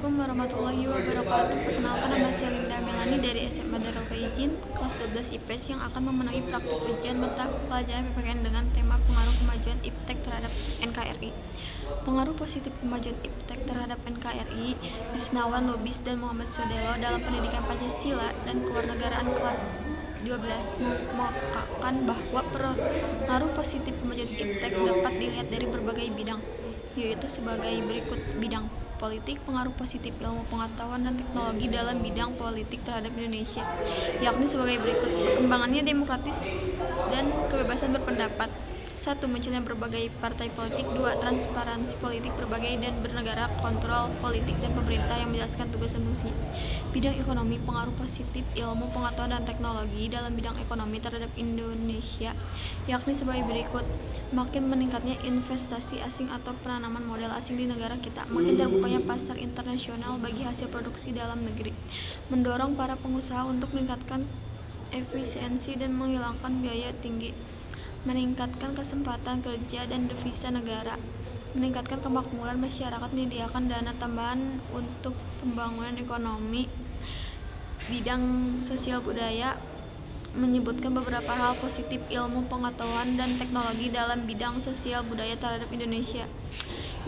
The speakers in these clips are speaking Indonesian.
Assalamualaikum warahmatullahi wabarakatuh. Perkenalkan, nama saya Linda Melani dari SMA Darul Kaijin, kelas 12 IPS yang akan memenuhi praktik ujian mata pelajaran PPKN dengan tema pengaruh kemajuan IPTEK terhadap NKRI. Pengaruh positif kemajuan IPTEK terhadap NKRI, Yusnawan Lubis dan Muhammad Sodelo dalam pendidikan Pancasila dan kewarganegaraan kelas 12 mengungkapkan bahwa pengaruh positif kemajuan IPTEK dapat dilihat dari berbagai bidang, yaitu sebagai berikut: bidang politik, pengaruh positif ilmu pengetahuan dan teknologi dalam bidang politik terhadap Indonesia, yakni sebagai berikut: perkembangannya demokratis dan kebebasan berpendapat. 1. Munculnya berbagai partai politik. 2. Transparansi politik berbagai dan bernegara, kontrol politik dan pemerintah yang menjelaskan tugas dan fungsinya. Bidang ekonomi, pengaruh positif ilmu pengetahuan dan teknologi dalam bidang ekonomi terhadap Indonesia, yakni sebagai berikut: makin meningkatnya investasi asing atau penanaman modal asing di negara kita, makin terbukanya pasar internasional bagi hasil produksi dalam negeri, mendorong para pengusaha untuk meningkatkan efisiensi dan menghilangkan biaya tinggi, meningkatkan kesempatan kerja dan devisa negara, meningkatkan kemakmuran masyarakat, menyediakan dana tambahan untuk pembangunan ekonomi. Bidang sosial budaya menyebutkan beberapa hal positif ilmu pengetahuan dan teknologi dalam bidang sosial budaya terhadap Indonesia,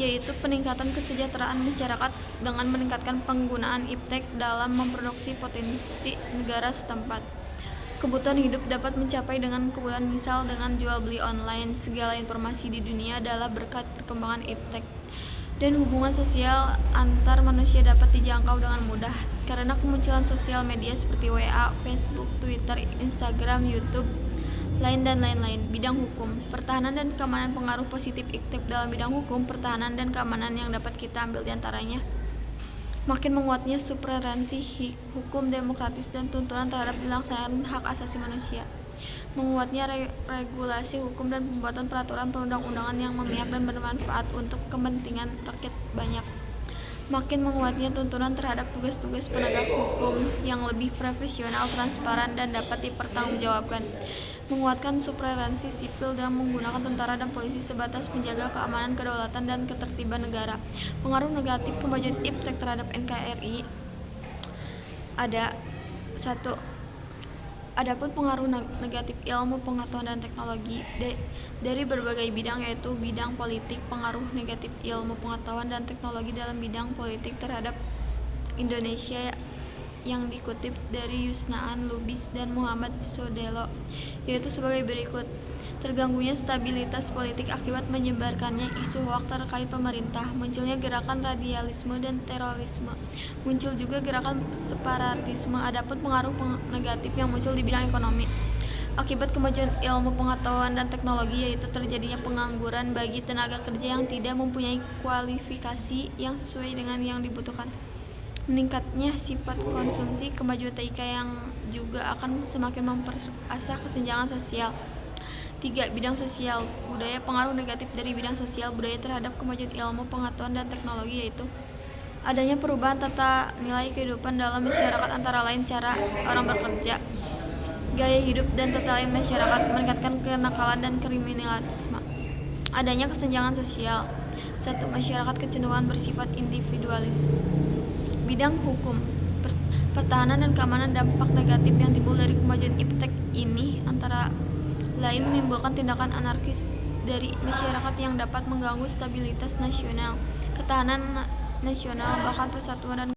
yaitu peningkatan kesejahteraan masyarakat dengan meningkatkan penggunaan IPTEK dalam memproduksi potensi negara setempat. Kebutuhan hidup dapat mencapai dengan kemudahan, misal dengan jual beli online. Segala informasi di dunia adalah berkat perkembangan IPTEK. Dan hubungan sosial antar manusia dapat dijangkau dengan mudah karena kemunculan sosial media seperti WA, Facebook, Twitter, Instagram, YouTube, Line dan lain-lain. Bidang hukum, pertahanan dan keamanan, pengaruh positif IPTEK dalam bidang hukum, pertahanan dan keamanan yang dapat kita ambil diantaranya: makin menguatnya supremasi hukum demokratis dan tuntunan terhadap dilaksanakan hak asasi manusia, menguatnya regulasi hukum dan pembuatan peraturan perundang-undangan yang memihak dan bermanfaat untuk kepentingan rakyat banyak, makin menguatnya tuntunan terhadap tugas-tugas penegak hukum yang lebih profesional, transparan, dan dapat dipertanggungjawabkan, menguatkan supremasi sipil dengan menggunakan tentara dan polisi sebatas menjaga keamanan, kedaulatan, dan ketertiban negara. Pengaruh negatif kemajuan IPTEK terhadap NKRI ada: 1. Adapun pengaruh negatif ilmu pengetahuan dan teknologi dari berbagai bidang, yaitu bidang politik, pengaruh negatif ilmu pengetahuan dan teknologi dalam bidang politik terhadap Indonesia yang dikutip dari Yusnawan Lubis dan Muhammad Sodelo, yaitu sebagai berikut: terganggunya stabilitas politik akibat menyebarkannya isu hoaks terkait pemerintah, munculnya gerakan radikalisme dan terorisme, muncul juga gerakan separatisme. Adapun pengaruh negatif yang muncul di bidang ekonomi akibat kemajuan ilmu pengetahuan dan teknologi, yaitu terjadinya pengangguran bagi tenaga kerja yang tidak mempunyai kualifikasi yang sesuai dengan yang dibutuhkan, meningkatnya sifat konsumsi, kemajuan TIK yang juga akan semakin memperasah kesenjangan sosial. 3. Bidang sosial budaya, pengaruh negatif dari bidang sosial budaya terhadap kemajuan ilmu pengetahuan dan teknologi, yaitu adanya perubahan tata nilai kehidupan dalam masyarakat, antara lain cara orang bekerja, gaya hidup, dan tata lain masyarakat, meningkatkan kenakalan dan kriminalitasme. Adanya kesenjangan sosial. 1. Masyarakat kecenderungan bersifat individualis. Bidang hukum, pertahanan dan keamanan, dampak negatif yang timbul dari kemajuan IPTEK ini antara lain menimbulkan tindakan anarkis dari masyarakat yang dapat mengganggu stabilitas nasional, ketahanan nasional, bahkan persatuan dan